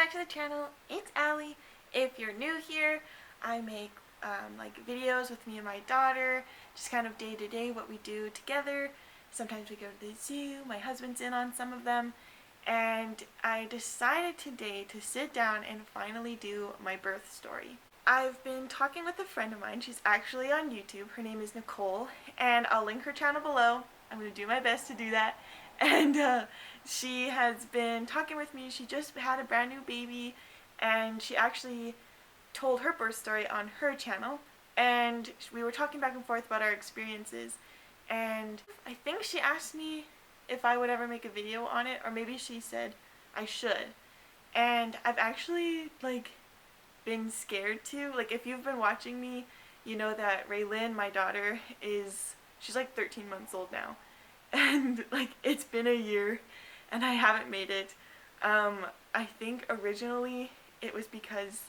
back to the channel. It's Allie. If you're new here, I make like videos with me and my daughter, just kind of day to day what we do together. Sometimes we go to the zoo, my husband's in on some of them, and I decided today to sit down and finally do my birth story. I've been talking with a friend of mine. She's actually on YouTube. Her name is Nicole, and I'll link her channel below. I'm going to do my best to do that. And she has been talking with me. She just had a brand new baby, and she actually told her birth story on her channel, and we were talking back and forth about our experiences, and I think she asked me if I would ever make a video on it, or maybe she said I should. And I've actually been scared to. If you've been watching me, you know that Raylyn, my daughter, she's 13 months old now. And it's been a year and I haven't made it. I think originally it was because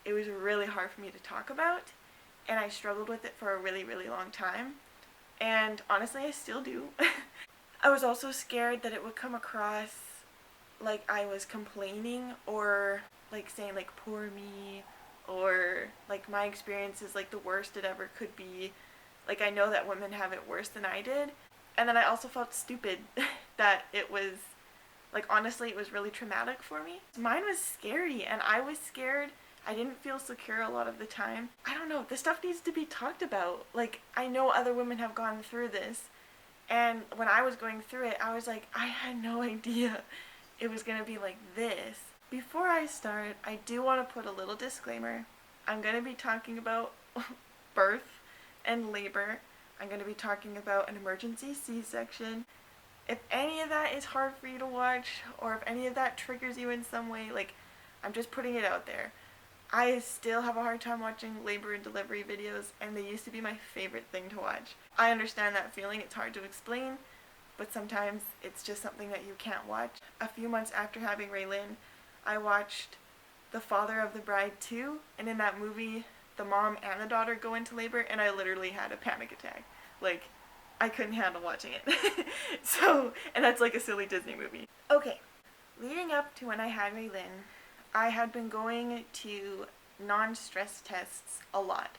it was really hard for me to talk about, and I struggled with it for a really, really long time. And honestly, I still do. I was also scared that it would come across like I was complaining, or saying poor me, or my experience is the worst it ever could be. I know that women have it worse than I did. And then I also felt stupid that it was honestly, it was really traumatic for me. Mine was scary, and I was scared. I didn't feel secure a lot of the time. I don't know, this stuff needs to be talked about. I know other women have gone through this, and when I was going through it, I was I had no idea it was gonna be like this. Before I start, I do want to put a little disclaimer. I'm gonna be talking about birth and labor. I'm going to be talking about an emergency C-section. If any of that is hard for you to watch, or if any of that triggers you in some way, I'm just putting it out there. I still have a hard time watching labor and delivery videos, and they used to be my favorite thing to watch. I understand that feeling. It's hard to explain, but sometimes it's just something that you can't watch. A few months after having Raylyn, I watched The Father of the Bride 2, and in that movie, the mom and the daughter go into labor, and I literally had a panic attack. I couldn't handle watching it. And that's a silly Disney movie. Okay, leading up to when I had Raylyn, I had been going to non-stress tests a lot.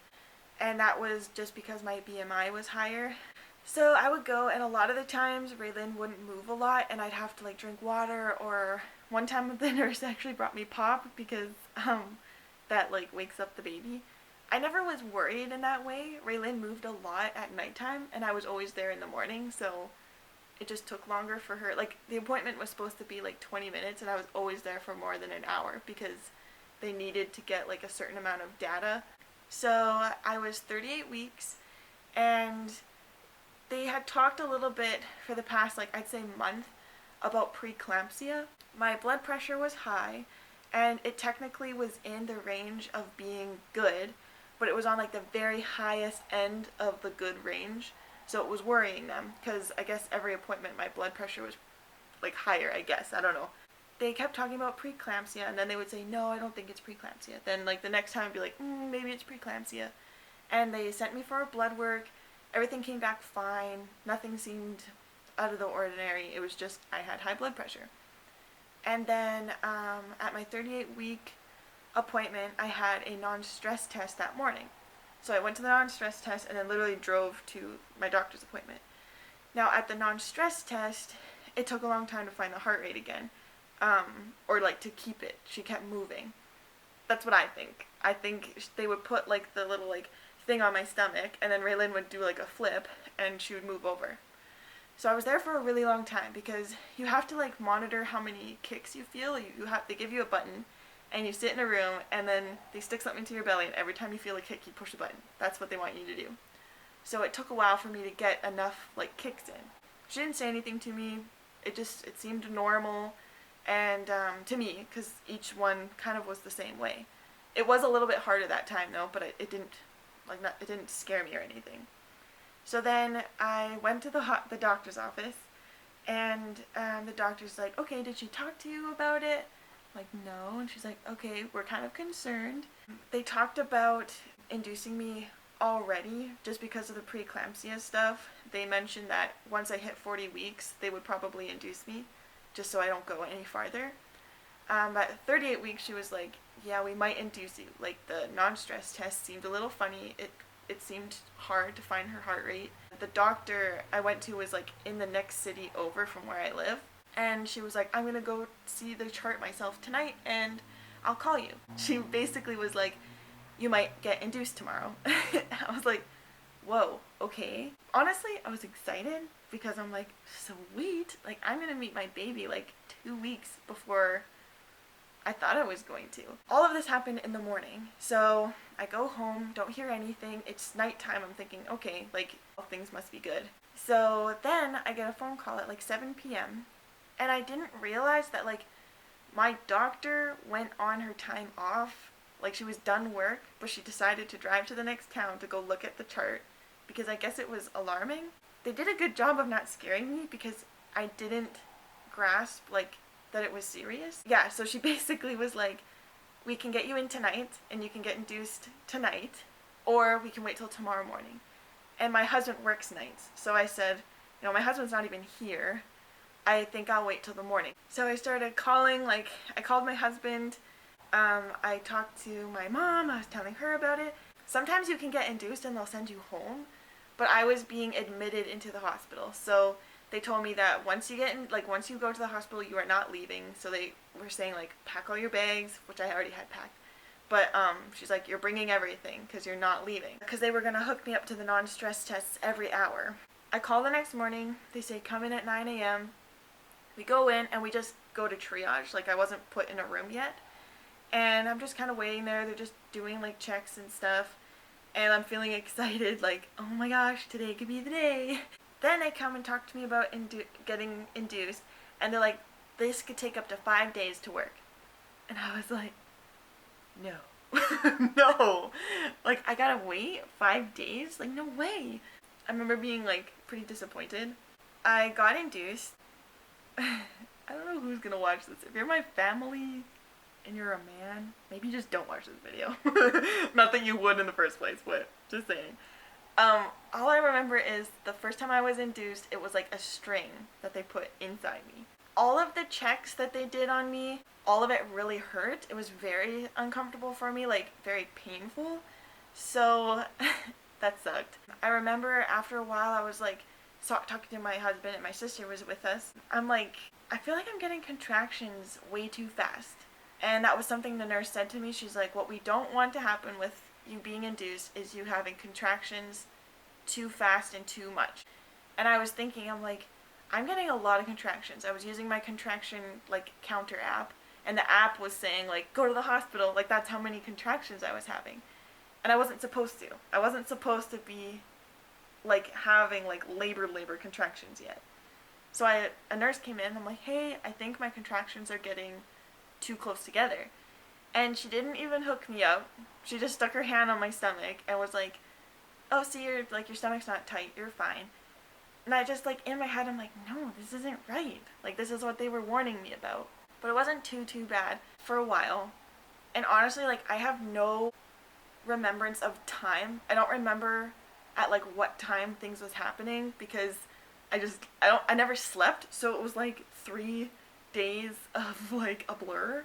And that was just because my BMI was higher. So I would go, and a lot of the times Raylyn wouldn't move a lot, and I'd have to drink water, or one time the nurse actually brought me pop because that wakes up the baby. I never was worried in that way. Raylyn moved a lot at nighttime, and I was always there in the morning, so it just took longer for her. The appointment was supposed to be 20 minutes, and I was always there for more than an hour because they needed to get a certain amount of data. So I was 38 weeks, and they had talked a little bit for the past, I'd say month, about preeclampsia. My blood pressure was high, and it technically was in the range of being good, but it was on the very highest end of the good range. So it was worrying them, because I guess every appointment my blood pressure was higher, I guess. I don't know. They kept talking about preeclampsia, and then they would say, no, I don't think it's preeclampsia. Then the next time I'd be maybe it's preeclampsia. And they sent me for blood work. Everything came back fine. Nothing seemed out of the ordinary. It was just I had high blood pressure. And then at my 38-week appointment, I had a non-stress test that morning. So I went to the non-stress test and then literally drove to my doctor's appointment. Now at the non-stress test, it took a long time to find the heart rate again, or to keep it. She kept moving. That's what I think. I think they would put the little thing on my stomach, and then Raylyn would do a flip, and she would move over. So I was there for a really long time because you have to monitor how many kicks you feel. They give you a button, and you sit in a room, and then they stick something to your belly, and every time you feel a kick, you push the button. That's what they want you to do. So it took a while for me to get enough kicks in. She didn't say anything to me. It seemed normal, and to me, because each one kind of was the same way. It was a little bit harder that time though, but it didn't scare me or anything. So then I went to the doctor's office, and the doctor's okay, did she talk to you about it? No. And she's okay, we're kind of concerned. They talked about inducing me already just because of the preeclampsia stuff. They mentioned that once I hit 40 weeks, they would probably induce me just so I don't go any farther. At 38 weeks, she was like, yeah, we might induce you. Like, the non-stress test seemed a little funny. It seemed hard to find her heart rate. The doctor I went to was like in the next city over from where I live. And she was like, I'm gonna go see the chart myself tonight and I'll call you. She basically was like, you might get induced tomorrow. I was like, whoa, okay. Honestly, I was excited because I'm like, sweet. Like, I'm gonna meet my baby like 2 weeks before I thought I was going to. All of this happened in the morning. So I go home, don't hear anything. It's nighttime. I'm thinking, okay, like, things must be good. So then I get a phone call at like 7 p.m. And I didn't realize that, like, my doctor went on her time off. Like, she was done work, but she decided to drive to the next town to go look at the chart because I guess it was alarming. They did a good job of not scaring me because I didn't grasp, like, that it was serious. Yeah, so she basically was like, we can get you in tonight and you can get induced tonight, or we can wait till tomorrow morning. And my husband works nights, so I said, you know, my husband's not even here. I think I'll wait till the morning. So I started calling, like, I called my husband. I talked to my mom. I was telling her about it. Sometimes you can get induced and they'll send you home, but I was being admitted into the hospital. So they told me that once you once you go to the hospital, you are not leaving. So they were saying, like, pack all your bags, which I already had packed. But she's like, you're bringing everything because you're not leaving. Because they were going to hook me up to the non-stress tests every hour. I call the next morning. They say, come in at 9 a.m. We go in and we just go to triage. Like, I wasn't put in a room yet. And I'm just kind of waiting there. They're just doing, like, checks and stuff. And I'm feeling excited, like, oh my gosh, today could be the day. Then they come and talk to me about getting induced. And they're like, this could take up to 5 days to work. And I was like, no. No. Like, I gotta wait 5 days? Like, no way. I remember being, like, pretty disappointed. I got induced. I don't know who's gonna watch this. If you're my family and you're a man, maybe just don't watch this video. Not that you would in the first place, but just saying. All I remember is the first time I was induced, it was like a string that they put inside me. All of the checks that they did on me, all of it really hurt. It was very uncomfortable for me, like very painful. So that sucked. I remember after a while I was like talking to my husband and my sister was with us. I'm like, I feel like I'm getting contractions way too fast. And that was something the nurse said to me. She's like, what we don't want to happen with you being induced is you having contractions too fast and too much. And I was thinking, I'm like, I'm getting a lot of contractions. I was using my contraction, like, counter app, and the app was saying, like, go to the hospital. Like, that's how many contractions I was having. And I wasn't supposed to. I wasn't supposed to be, like, having, like, labor contractions yet. So a nurse came in, I'm like, hey, I think my contractions are getting too close together. And she didn't even hook me up. She just stuck her hand on my stomach and was like, oh, see, your stomach's not tight, you're fine. And I just, like, in my head, I'm like, no, this isn't right. Like, this is what they were warning me about. But it wasn't too bad for a while. And honestly, like, I have no remembrance of time. I don't remember at, like, what time things was happening because I never slept. So it was, like, 3 days of, like, a blur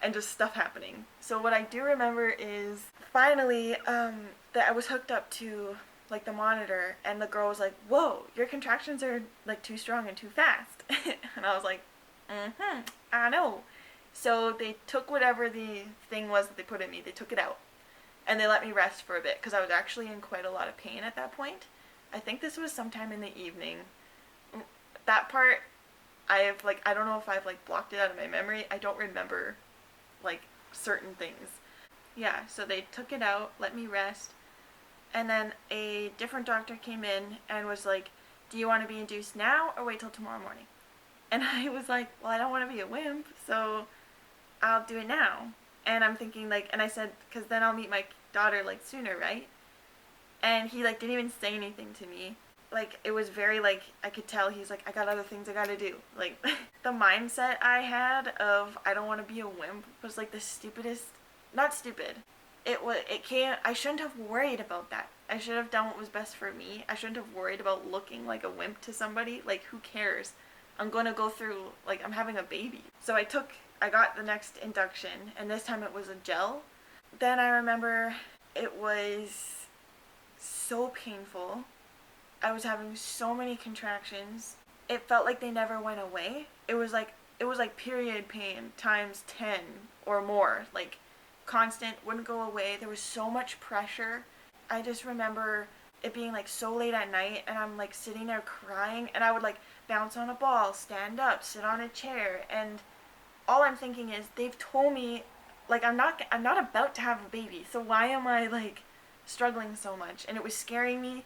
and just stuff happening. So what I do remember is finally that I was hooked up to, like, the monitor, and the girl was like, whoa, your contractions are, like, too strong and too fast. And I was like, I know. So they took whatever the thing was that they put in me, they took it out, and they let me rest for a bit because I was actually in quite a lot of pain at that point. I think this was sometime in the evening. That part, I don't know if I've, like, blocked it out of my memory. I don't remember, like, certain things. Yeah, so they took it out, let me rest, and then a different doctor came in and was like, do you want to be induced now or wait till tomorrow morning? And I was like, well, I don't want to be a wimp, so I'll do it now. And I'm thinking, like, and I said, because then I'll meet my daughter, like, sooner, right? And he, like, didn't even say anything to me. Like, it was very, like, I could tell he's like, I got other things I gotta do. Like, the mindset I had of I don't want to be a wimp was, like, the stupidest, not stupid. I shouldn't have worried about that. I should have done what was best for me. I shouldn't have worried about looking like a wimp to somebody. Like, who cares? I'm going to go through, like, I'm having a baby. So I took I got the next induction, and this time it was a gel. Then I remember it was so painful. I was having so many contractions. It felt like they never went away. It was like period pain times 10 or more. Like constant, wouldn't go away. There was so much pressure. I just remember it being like so late at night, and I'm like sitting there crying, and I would like bounce on a ball, stand up, sit on a chair, and all I'm thinking is they've told me like I'm not about to have a baby. So why am I like struggling so much? And it was scaring me.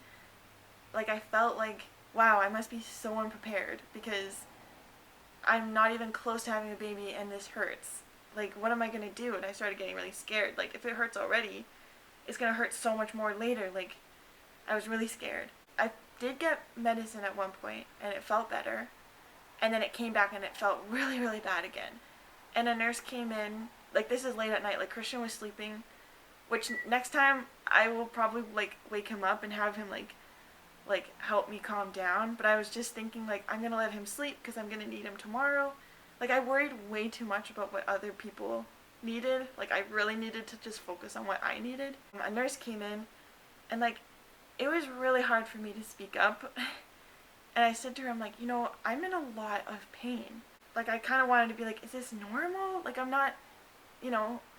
Like I felt like, wow, I must be so unprepared because I'm not even close to having a baby and this hurts. Like what am I going to do? And I started getting really scared. Like if it hurts already, it's going to hurt so much more later. Like I was really scared. I did get medicine at one point and it felt better. And then it came back and it felt really, really bad again. And a nurse came in, like this is late at night, like Christian was sleeping, which next time I will probably like wake him up and have him like help me calm down. But I was just thinking like I'm going to let him sleep because I'm going to need him tomorrow. Like I worried way too much about what other people needed. Like I really needed to just focus on what I needed. A nurse came in and like it was really hard for me to speak up. And I said to her, I'm like, I'm in a lot of pain. Like, I kind of wanted to be like, is this normal? Like, I'm not,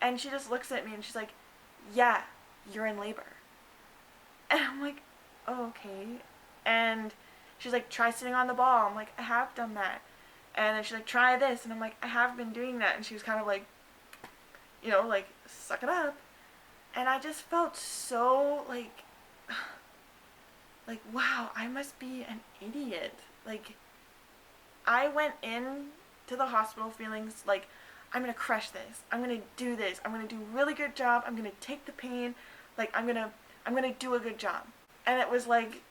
And she just looks at me and she's like, yeah, you're in labor. And I'm like, oh, okay. And she's like, try sitting on the ball. I'm like, I have done that. And then she's like, try this. And I'm like, I have been doing that. And she was kind of like, like, suck it up. And I just felt so, like, wow, I must be an idiot. Like, I went in to the hospital feeling like, I'm going to crush this. I'm going to do this. I'm going to do a really good job. I'm going to take the pain. Like, I'm going to do a good job. And it was like,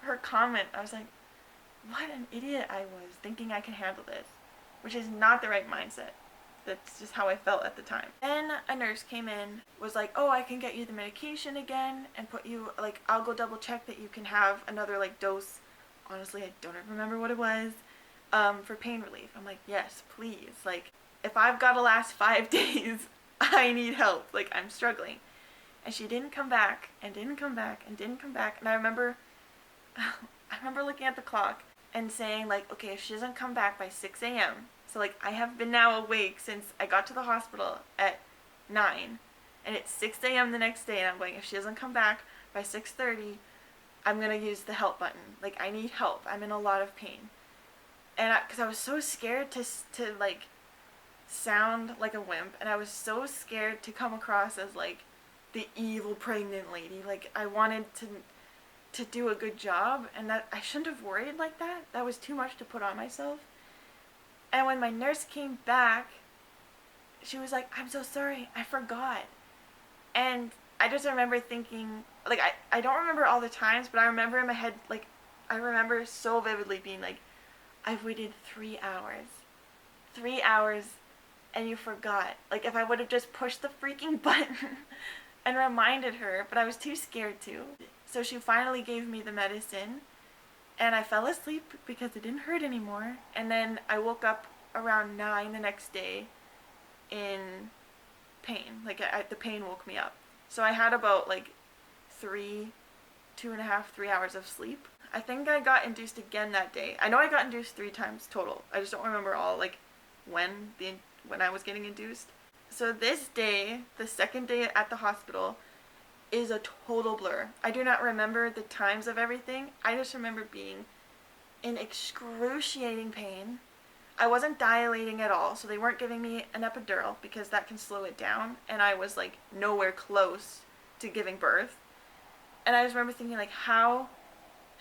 her comment, I was like, what an idiot I was, thinking I can handle this. Which is not the right mindset. That's just how I felt at the time. Then a nurse came in, was like, oh, I can get you the medication again and put you, like, I'll go double check that you can have another, like, dose. Honestly, I don't even remember what it was, for pain relief. I'm like, yes, please. Like, if I've got to last 5 days, I need help. Like, I'm struggling. And she didn't come back, and didn't come back, and didn't come back. And I remember looking at the clock and saying, like, okay, if she doesn't come back by 6 a.m., so, like, I have been now awake since I got to the hospital at 9, and it's 6 a.m. the next day, and I'm going, if she doesn't come back by 6:30, I'm going to use the help button. Like, I need help. I'm in a lot of pain. And because I was so scared to, like, sound like a wimp, and I was so scared to come across as, like, the evil pregnant lady. Like, I wanted to do a good job, and that I shouldn't have worried like that. That was too much to put on myself. And when my nurse came back, she was like, I'm so sorry, I forgot. And I just remember thinking, like, I don't remember all the times, but I remember in my head, like, I remember so vividly being like, I've waited 3 hours. 3 hours, and you forgot. Like, if I would have just pushed the freaking button and reminded her, but I was too scared to. So she finally gave me the medicine. And I fell asleep because it didn't hurt anymore. And then I woke up around 9 the next day in pain. Like, the pain woke me up. So I had about, like, 2.5, 3 hours of sleep. I think I got induced again that day. I know I got induced 3 times total. I just don't remember all, like, when I was getting induced. So this day, the second day at the hospital, is a total blur. I do not remember the times of everything. I just remember being in excruciating pain. I wasn't dilating at all, so they weren't giving me an epidural because that can slow it down, and I was like nowhere close to giving birth. And I just remember thinking like, how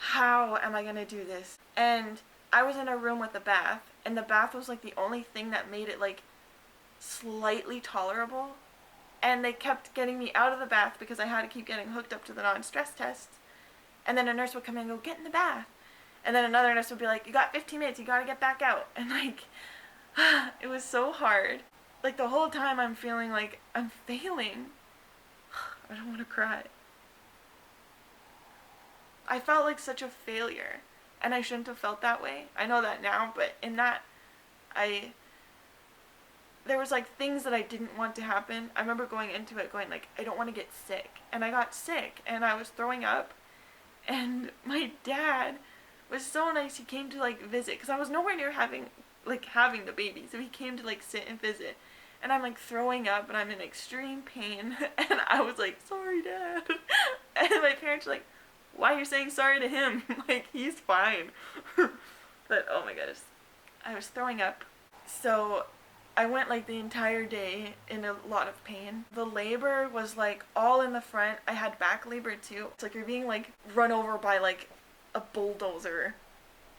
am I gonna do this? And I was in a room with a bath, and the bath was like the only thing that made it like slightly tolerable. And they kept getting me out of the bath because I had to keep getting hooked up to the non-stress tests. And then a nurse would come in and go, get in the bath. And then another nurse would be like, you got 15 minutes, you gotta get back out. And like, it was so hard. Like the whole time I'm feeling like I'm failing. I don't want to cry. I felt like such a failure. And I shouldn't have felt that way. I know that now, but in that, there was like things that I didn't want to happen. I remember going into it going like, I don't want to get sick. And I got sick and I was throwing up. And my dad was so nice. He came to like visit because I was nowhere near having the baby. So he came to like sit and visit. And I'm like throwing up and I'm in extreme pain. And I was like, sorry, Dad. And my parents were like, why are you saying sorry to him? Like, he's fine. But oh my goodness. I was throwing up. So I went like the entire day in a lot of pain. The labor was like all in the front. I had back labor too. It's like you're being like run over by like a bulldozer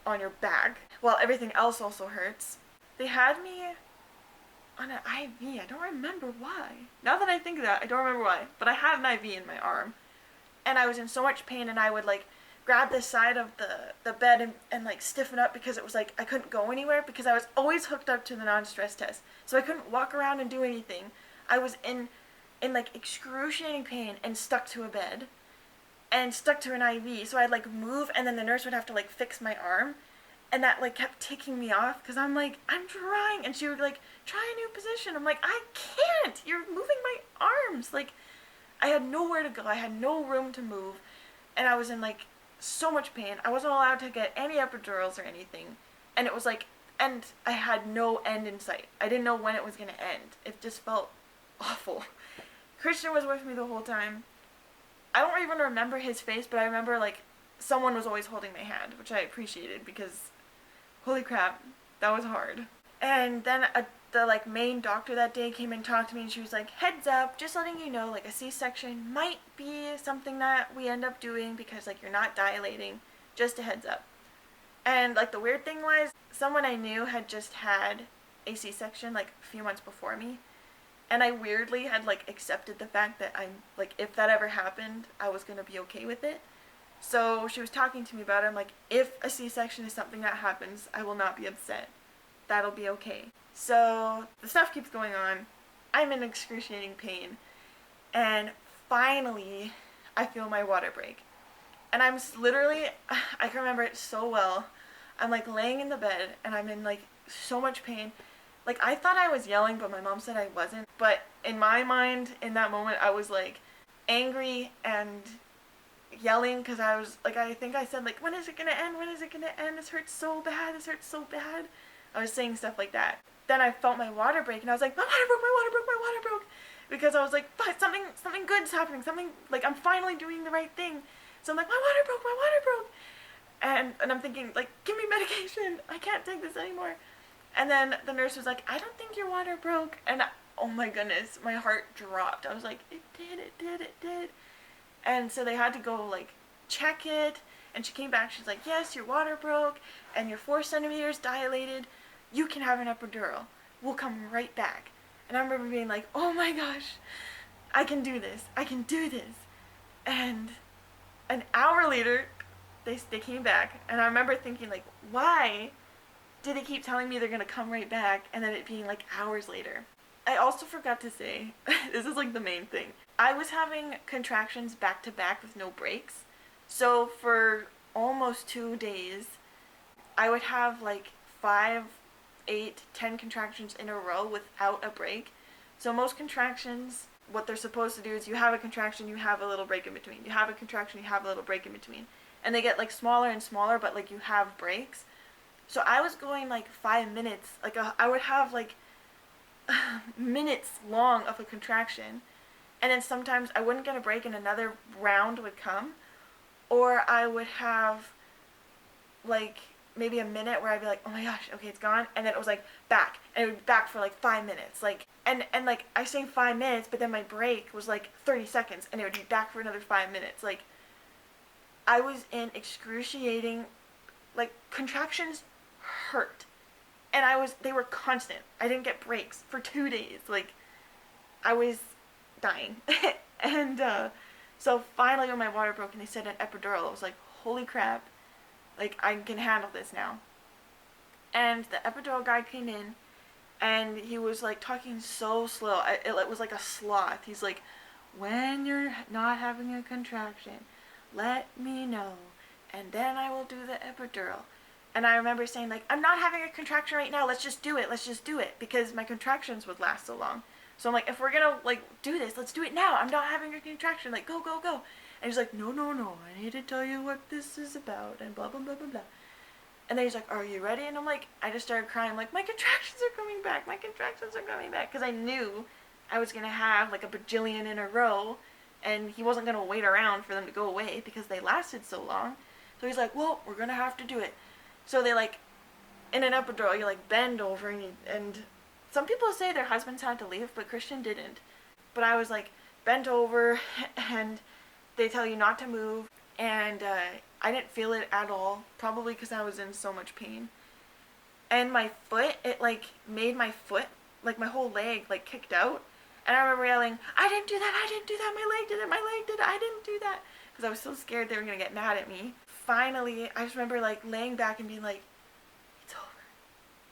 on your back while everything else also hurts. They had me on an IV. I don't remember why. Now that I think of that, I don't remember why. But I had an IV in my arm. And I was in so much pain and I would like grab the side of the bed and like stiffen up because it was like I couldn't go anywhere because I was always hooked up to the non-stress test. So I couldn't walk around and do anything. I was in like excruciating pain and stuck to a bed and stuck to an IV. So I'd like move and then the nurse would have to like fix my arm. And that like kept taking me off because I'm like, I'm trying. And she would like, try a new position. I'm like, I can't. You're moving my arms. Like, I had nowhere to go. I had no room to move. And I was in like so much pain. I wasn't allowed to get any epidurals or anything. And it was like, and I had no end in sight. I didn't know when it was going to end. It just felt awful. Christian was with me the whole time. I don't even remember his face, but I remember like someone was always holding my hand, which I appreciated because holy crap, that was hard. And then the like main doctor that day came and talked to me and she was like, heads up, just letting you know, like a C-section might be something that we end up doing because like you're not dilating, just a heads up. And like the weird thing was, someone I knew had just had a C-section like a few months before me. And I weirdly had like accepted the fact that I'm like, if that ever happened, I was going to be okay with it. So she was talking to me about it. I'm like, if a C-section is something that happens, I will not be upset. That'll be okay. So the stuff keeps going on. I'm in excruciating pain. And finally, I feel my water break. And I'm literally, I can remember it so well. I'm like laying in the bed and I'm in like so much pain. Like I thought I was yelling, but my mom said I wasn't. But in my mind, in that moment, I was like angry and yelling because I was like, I think I said like, when is it gonna end? When is it gonna end? This hurts so bad. This hurts so bad. I was saying stuff like that. Then I felt my water break and I was like, my water broke, my water broke, my water broke. Because I was like, but something good's happening. Something like I'm finally doing the right thing. So I'm like, my water broke, my water broke. And I'm thinking like, give me medication. I can't take this anymore. And then the nurse was like, I don't think your water broke. And oh my goodness, my heart dropped. I was like, it did, it did, it did. And so they had to go like check it. And she came back, she's like, yes, your water broke and you're 4 centimeters dilated. You can have an epidural. We'll come right back. And I remember being like, oh my gosh, I can do this. I can do this. And an hour later, they came back. And I remember thinking like, why did they keep telling me they're going to come right back and then it being like hours later? I also forgot to say, this is like the main thing. I was having contractions back to back with no breaks. So for almost 2 days, I would have like 5, 8, 10 contractions in a row without a break. So most contractions, what they're supposed to do is you have a contraction, you have a little break in between. You have a contraction, you have a little break in between. And they get like smaller and smaller, but like you have breaks. So I was going like 5 minutes, like I would have like minutes long of a contraction. And then sometimes I wouldn't get a break and another round would come. Or I would have like maybe a minute where I'd be like, oh my gosh, okay, it's gone. And then it was like back. And it would be back for like 5 minutes. Like, and like I say 5 minutes, but then my break was like 30 seconds and it would be back for another 5 minutes. Like I was in excruciating, like contractions hurt. And they were constant. I didn't get breaks for 2 days. Like I was dying. And so finally when my water broke and they said an epidural, I was like, holy crap. Like, I can handle this now. And the epidural guy came in, and he was, like, talking so slow. It was like a sloth. He's like, when you're not having a contraction, let me know, and then I will do the epidural. And I remember saying, like, I'm not having a contraction right now. Let's just do it. Let's just do it. Because my contractions would last so long. So I'm like, if we're going to, like, do this, let's do it now. I'm not having a contraction. Like, go, go, go. And he's like, no, no, no. I need to tell you what this is about. And blah, blah, blah, blah, blah. And then he's like, are you ready? And I'm like, I just started crying. I'm like, my contractions are coming back. My contractions are coming back. Because I knew I was going to have, like, a bajillion in a row. And he wasn't going to wait around for them to go away because they lasted so long. So he's like, well, we're going to have to do it. So they, like, in an epidural, you, like, bend over, and some people say their husbands had to leave, but Christian didn't. But I was, like, bent over, and they tell you not to move, and I didn't feel it at all, probably because I was in so much pain. And my foot, it, like, made my foot, like, my whole leg, like, kicked out. And I remember yelling, I didn't do that, I didn't do that, my leg did it, my leg did it, I didn't do that. Because I was so scared they were going to get mad at me. Finally, I just remember, like, laying back and being like, it's over.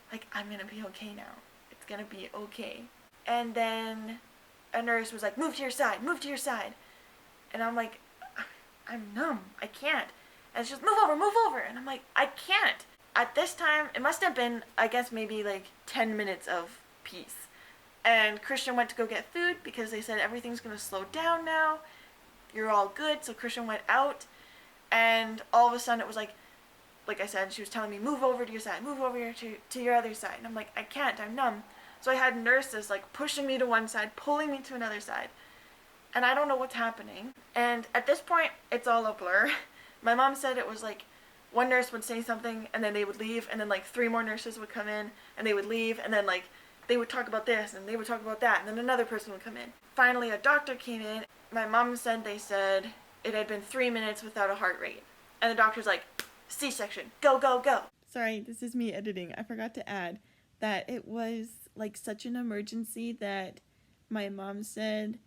Like, I'm going to be okay now. It's going to be okay. And then a nurse was like, move to your side, move to your side. And I'm like, I'm numb. I can't. And it's just, move over, move over. And I'm like, I can't. At this time, it must have been, I guess, maybe like 10 minutes of peace. And Christian went to go get food because they said everything's going to slow down now. You're all good. So Christian went out. And all of a sudden it was like I said, she was telling me, move over to your side, move over to your other side. And I'm like, I can't, I'm numb. So I had nurses like pushing me to one side, pulling me to another side. And I don't know what's happening. And at this point, it's all a blur. My mom said it was like one nurse would say something and then they would leave. And then like 3 more nurses would come in and they would leave. And then like they would talk about this and they would talk about that. And then another person would come in. Finally, a doctor came in. My mom said they said it had been 3 minutes without a heart rate. And the doctor's like, C-section, go, go, go. Sorry, this is me editing. I forgot to add that it was like such an emergency that my mom said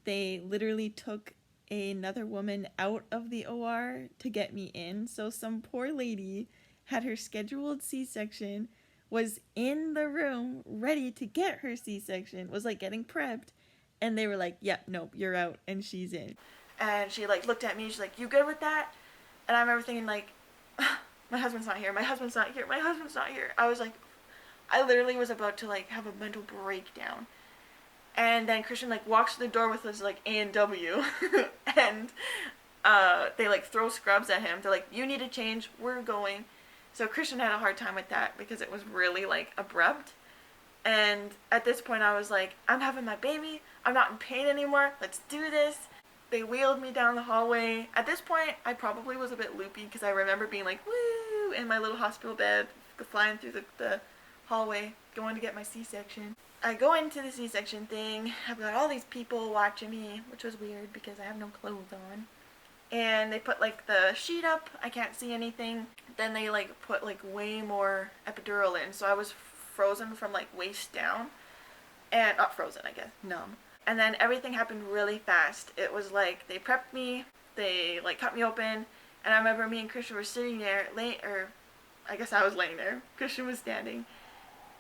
they literally took another woman out of the OR to get me in. So some poor lady had her scheduled C-section, was in the room ready to get her C-section, was like getting prepped. And they were like, yep, nope, you're out. And she's in. And she like looked at me, she's like, you good with that? And I remember thinking like, my husband's not here, my husband's not here, my husband's not here. I was like, I literally was about to like have a mental breakdown. And then Christian like walks to the door with his like A&W and they like throw scrubs at him. They're like, you need to change, we're going. So Christian had a hard time with that because it was really like abrupt. And at this point I was like, I'm having my baby, I'm not in pain anymore, let's do this. They wheeled me down the hallway. At this point, I probably was a bit loopy because I remember being like, woo, in my little hospital bed, flying through the hallway, going to get my C-section. I go into the C-section thing. I've got all these people watching me, which was weird because I have no clothes on. And they put like the sheet up. I can't see anything. Then they like put like way more epidural in. So I was frozen from like waist down. And not frozen, I guess, numb. And then everything happened really fast. It was like they prepped me, they like cut me open, and I remember me and Christian were sitting there, I guess I was laying there. Christian was standing,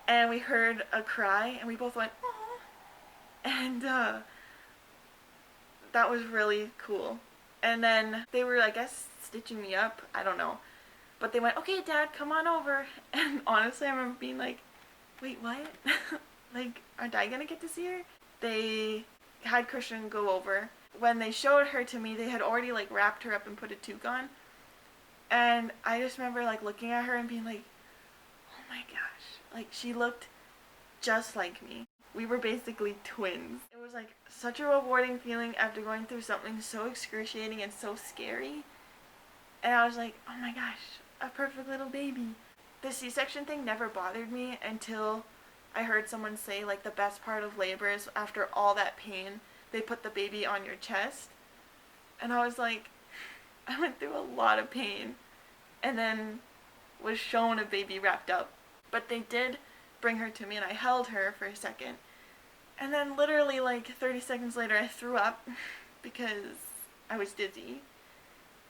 and we heard a cry, and we both went, "Aww," and that was really cool. And then they were, I guess, stitching me up. I don't know, but they went, "Okay, Dad, come on over." And honestly, I remember being like, "Wait, what? Like, aren't I gonna get to see her?" They had Christian go over. When they showed her to me, they had already like wrapped her up and put a toque on. And I just remember like looking at her and being like, oh my gosh. Like she looked just like me. We were basically twins. It was like such a rewarding feeling after going through something so excruciating and so scary. And I was like, oh my gosh, a perfect little baby. The C-section thing never bothered me until I heard someone say like the best part of labor is after all that pain, they put the baby on your chest. And I was like, I went through a lot of pain and then was shown a baby wrapped up. But they did bring her to me and I held her for a second. And then literally like 30 seconds later I threw up because I was dizzy.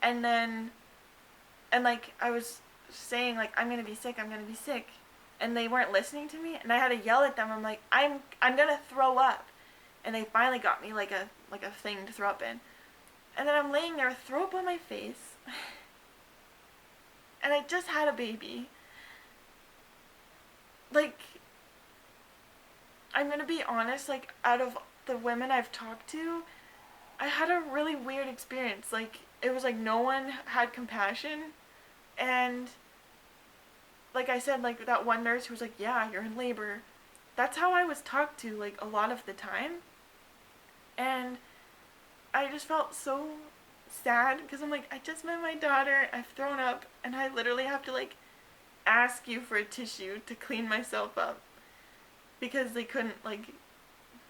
And like I was saying like, I'm gonna be sick, I'm gonna be sick. And they weren't listening to me, and I had to yell at them. I'm like, I'm gonna throw up. And they finally got me like a thing to throw up in. And then I'm laying there, throw up on my face. and I just had a baby. Like, I'm gonna be honest, like, out of the women I've talked to, I had a really weird experience. Like, it was like no one had compassion, and like I said, like that one nurse who was like, yeah, you're in labor. That's how I was talked to, like, a lot of the time. And I just felt so sad because I'm like, I just met my daughter, I've thrown up, and I literally have to, like, ask you for a tissue to clean myself up. Because they couldn't, like,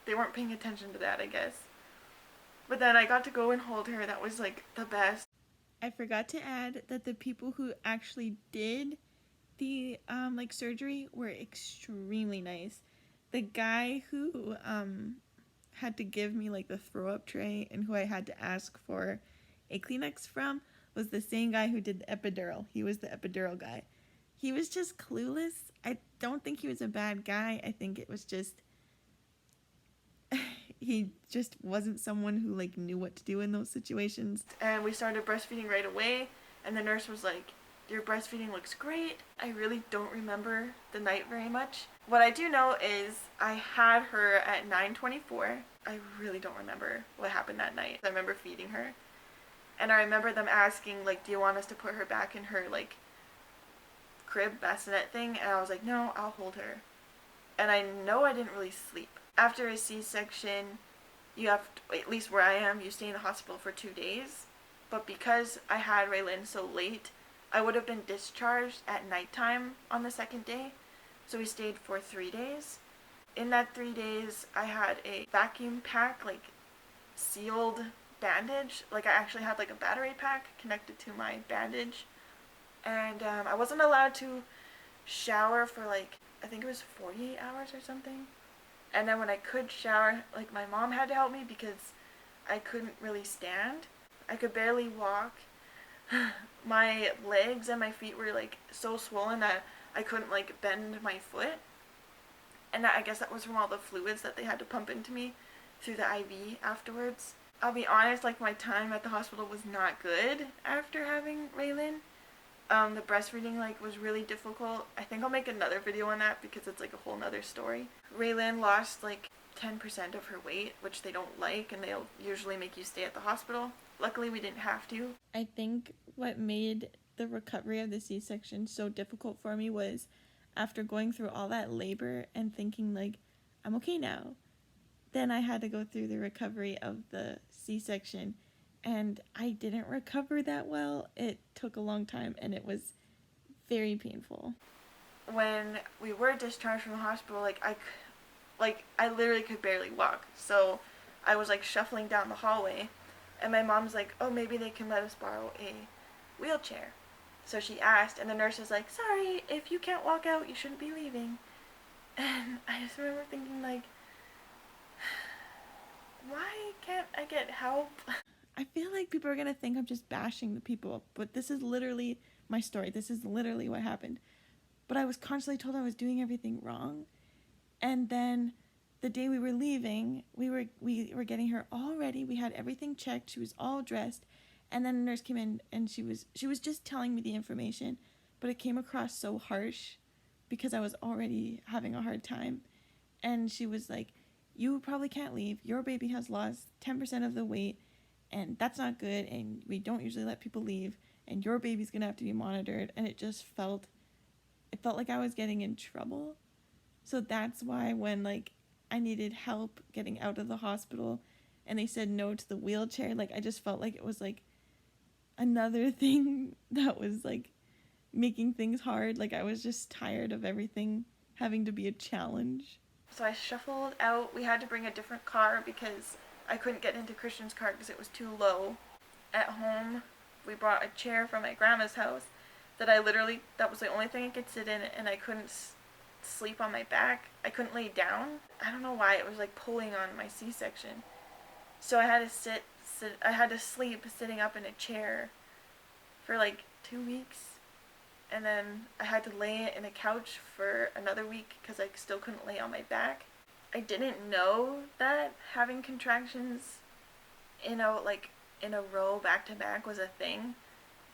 they weren't paying attention to that, I guess. But then I got to go and hold her. That was, like, the best. I forgot to add that the people who actually did the like surgery were extremely nice. The guy who had to give me like the throw up tray and who I had to ask for a Kleenex from was the same guy who did the epidural. He was the epidural guy. He was just clueless. I don't think he was a bad guy. I think it was just he just wasn't someone who like knew what to do in those situations. And we started breastfeeding right away, and the nurse was like, your breastfeeding looks great. I really don't remember the night very much. What I do know is I had her at 9:24. I really don't remember what happened that night. I remember feeding her, and I remember them asking, like, do you want us to put her back in her like crib bassinet thing? And I was like, no, I'll hold her. And I know I didn't really sleep. After a C-section, you have to, at least where I am, you stay in the hospital for 2 days. But because I had Raylin so late, I would have been discharged at nighttime on the second day. So we stayed for 3 days. In that 3 days, I had a vacuum pack, like, sealed bandage. Like, I actually had, like, a battery pack connected to my bandage. And I wasn't allowed to shower for, like, I think it was 48 hours or something. And then when I could shower, like, my mom had to help me because I couldn't really stand. I could barely walk. My legs and my feet were, like, so swollen that I couldn't, like, bend my foot. And I guess that was from all the fluids that they had to pump into me through the IV afterwards. I'll be honest, like, my time at the hospital was not good after having Raylin. The breastfeeding, like, was really difficult. I think I'll make another video on that because it's, like, a whole nother story. Raylin lost, like, 10% of her weight, which they don't like, and they'll usually make you stay at the hospital. Luckily, we didn't have to. I think what made the recovery of the C-section so difficult for me was after going through all that labor and thinking, like, I'm okay now. Then I had to go through the recovery of the C-section, and I didn't recover that well. It took a long time, and it was very painful. When we were discharged from the hospital, I literally could barely walk. So I was, like, shuffling down the hallway, and my mom's like, oh, maybe they can let us borrow a wheelchair. So she asked, and the nurse was like, sorry, if you can't walk out, you shouldn't be leaving. And I just remember thinking, like, why can't I get help? I feel like people are going to think I'm just bashing the people, but this is literally my story. This is literally what happened. But I was constantly told I was doing everything wrong. And then the day we were leaving, we were getting her all ready. We had everything checked. She was all dressed. And then a nurse came in, and she was just telling me the information, but it came across so harsh because I was already having a hard time. And she was like, you probably can't leave. Your baby has lost 10% of the weight, and that's not good, and we don't usually let people leave, and your baby's going to have to be monitored. And it felt like I was getting in trouble. So that's why when, like, I needed help getting out of the hospital and they said no to the wheelchair, like, I just felt like it was, like, another thing that was, like, making things hard. Like, I was just tired of everything having to be a challenge. So I shuffled out. We had to bring a different car because I couldn't get into Christian's car because it was too low. At home, we brought a chair from my grandma's house that that was the only thing I could sit in, and I couldn't sleep on my back. I couldn't lay down. I don't know why. It was, like, pulling on my C-section. So I had to sleep sitting up in a chair for, like, 2 weeks. And then I had to lay in a couch for another week because I still couldn't lay on my back. I didn't know that having contractions in a row back to back was a thing.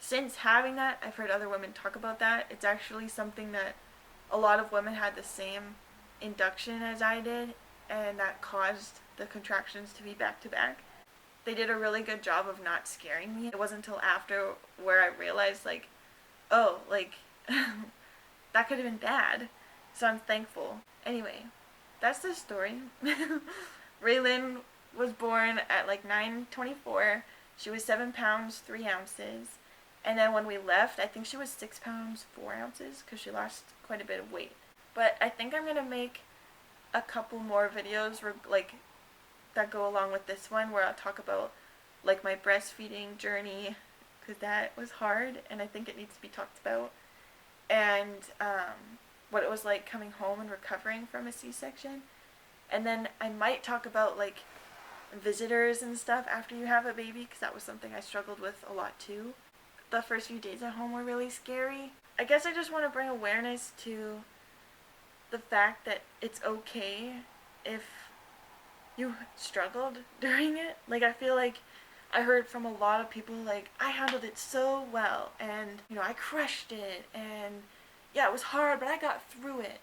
since having that, I've heard other women talk about that. It's actually something that a lot of women had the same induction as I did, and that caused the contractions to be back to back. They did a really good job of not scaring me. It wasn't until after where I realized, like, oh, like, that could have been bad. So I'm thankful. Anyway, that's the story. Raylan was born at like 9:24. She was 7 pounds 3 ounces. And then when we left, I think she was 6 pounds 4 ounces because she lost quite a bit of weight. But I think I'm going to make a couple more videos like that go along with this one where I'll talk about like my breastfeeding journey because that was hard and I think it needs to be talked about. And what it was like coming home and recovering from a C-section. And then I might talk about like visitors and stuff after you have a baby because that was something I struggled with a lot too. The first few days at home were really scary. I guess I just want to bring awareness to the fact that it's okay if you struggled during it. Like, I feel like I heard from a lot of people, like, I handled it so well, and, you know, I crushed it, and, yeah, it was hard, but I got through it.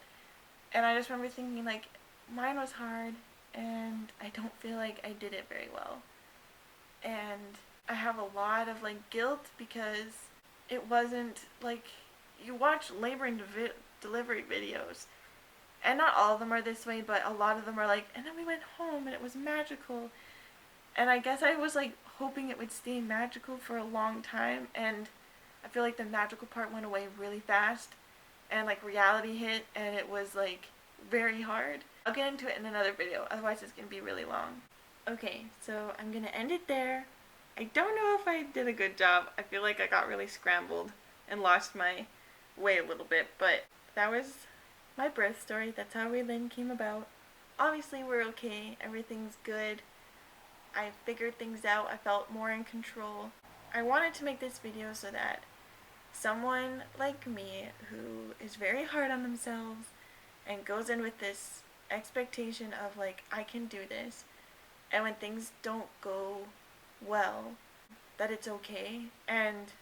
And I just remember thinking, like, mine was hard, and I don't feel like I did it very well. And I have a lot of, like, guilt because it wasn't, like, you watch labor and delivery videos, and not all of them are this way, but a lot of them are like, and then we went home and it was magical. And I guess I was like hoping it would stay magical for a long time, and I feel like the magical part went away really fast, and like reality hit, and it was like very hard. I'll get into it in another video, otherwise it's going to be really long. Okay, so I'm going to end it there. I don't know if I did a good job. I feel like I got really scrambled and lost my way a little bit, but that was my birth story. That's how Raylan came about. Obviously we're okay, everything's good. I figured things out, I felt more in control. I wanted to make this video so that someone like me who is very hard on themselves and goes in with this expectation of like, I can do this, and when things don't go well, that it's okay. And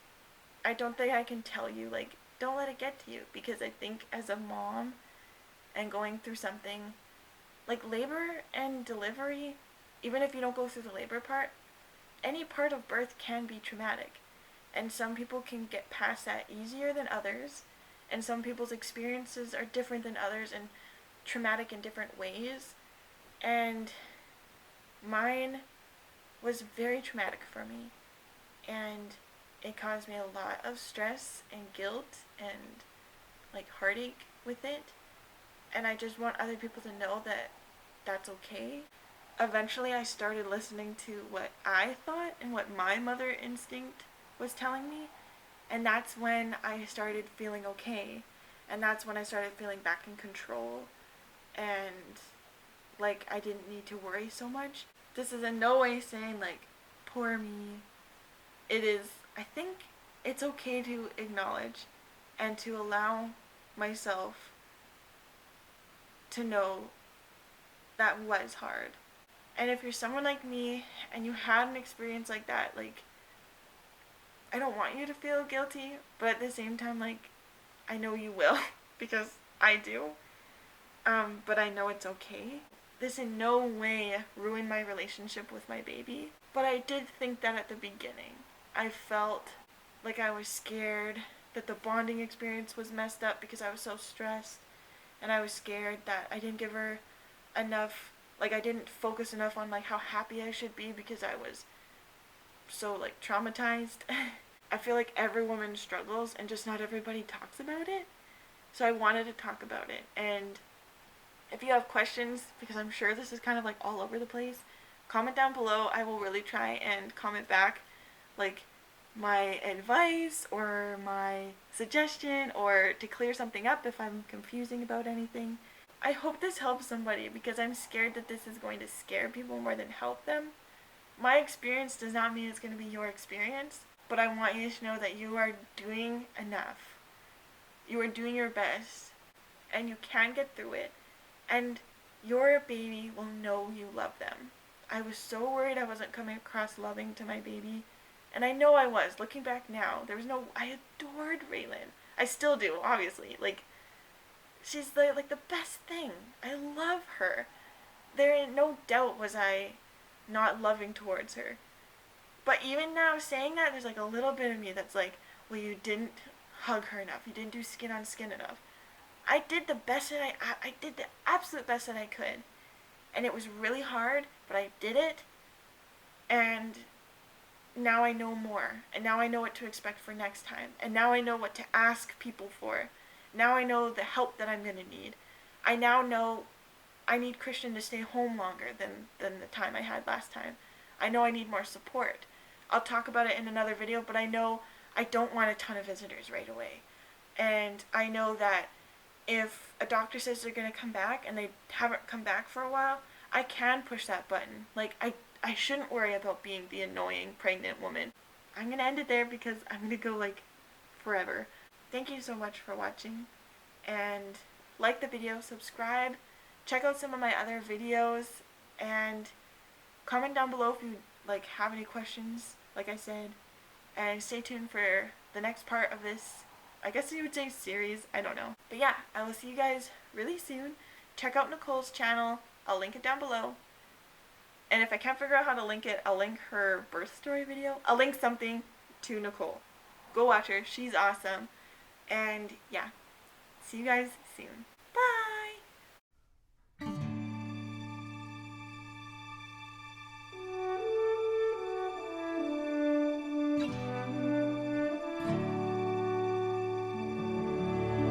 I don't think I can tell you, like, don't let it get to you, because I think as a mom and going through something like labor and delivery, even if you don't go through the labor part, any part of birth can be traumatic. And some people can get past that easier than others, and some people's experiences are different than others and traumatic in different ways. And mine was very traumatic for me, and it caused me a lot of stress and guilt and like heartache with it. And I just want other people to know that that's okay. Eventually I started listening to what I thought and what my mother instinct was telling me, and that's when I started feeling okay, and that's when I started feeling back in control, and like I didn't need to worry so much. This is in no way saying like, poor me. It is, I think it's okay to acknowledge and to allow myself to know that was hard. And if you're someone like me and you had an experience like that, like, I don't want you to feel guilty, but at the same time, like, I know you will because I do. But I know it's okay. This in no way ruined my relationship with my baby, but I did think that at the beginning. I felt like I was scared that the bonding experience was messed up because I was so stressed, and I was scared that I didn't give her enough, like I didn't focus enough on like how happy I should be because I was so like traumatized. I feel like every woman struggles and just not everybody talks about it. So I wanted to talk about it. And if you have questions, because I'm sure this is kind of like all over the place, comment down below. I will really try and comment back like my advice or my suggestion, or to clear something up if I'm confusing about anything. I hope this helps somebody, because I'm scared that this is going to scare people more than help them. My experience does not mean it's going to be your experience, but I want you to know that you are doing enough. You are doing your best, and you can get through it, and your baby will know you love them. I was so worried I wasn't coming across loving to my baby, And I know I was. Looking back now, I adored Raylan. I still do, obviously. Like, she's the best thing. I love her. There in no doubt was I not loving towards her. But even now, saying that, there's like a little bit of me that's like, well, you didn't hug her enough. You didn't do skin on skin enough. I did the best that I did the absolute best that I could. And it was really hard, but I did it. And now I know more. And now I know what to expect for next time. And now I know what to ask people for. Now I know the help that I'm going to need. I now know I need Christian to stay home longer than the time I had last time. I know I need more support. I'll talk about it in another video, but I know I don't want a ton of visitors right away. And I know that if a doctor says they're going to come back and they haven't come back for a while, I can push that button. Like, I shouldn't worry about being the annoying pregnant woman. I'm going to end it there because I'm going to go, like, forever. Thank you so much for watching. And like the video, subscribe, check out some of my other videos, and comment down below if you, like, have any questions, like I said. And stay tuned for the next part of this, I guess you would say series, I don't know. But yeah, I will see you guys really soon. Check out Nicole's channel. I'll link it down below. And if I can't figure out how to link it, I'll link her birth story video. I'll link something to Nicole. Go watch her. She's awesome. And yeah, see you guys soon.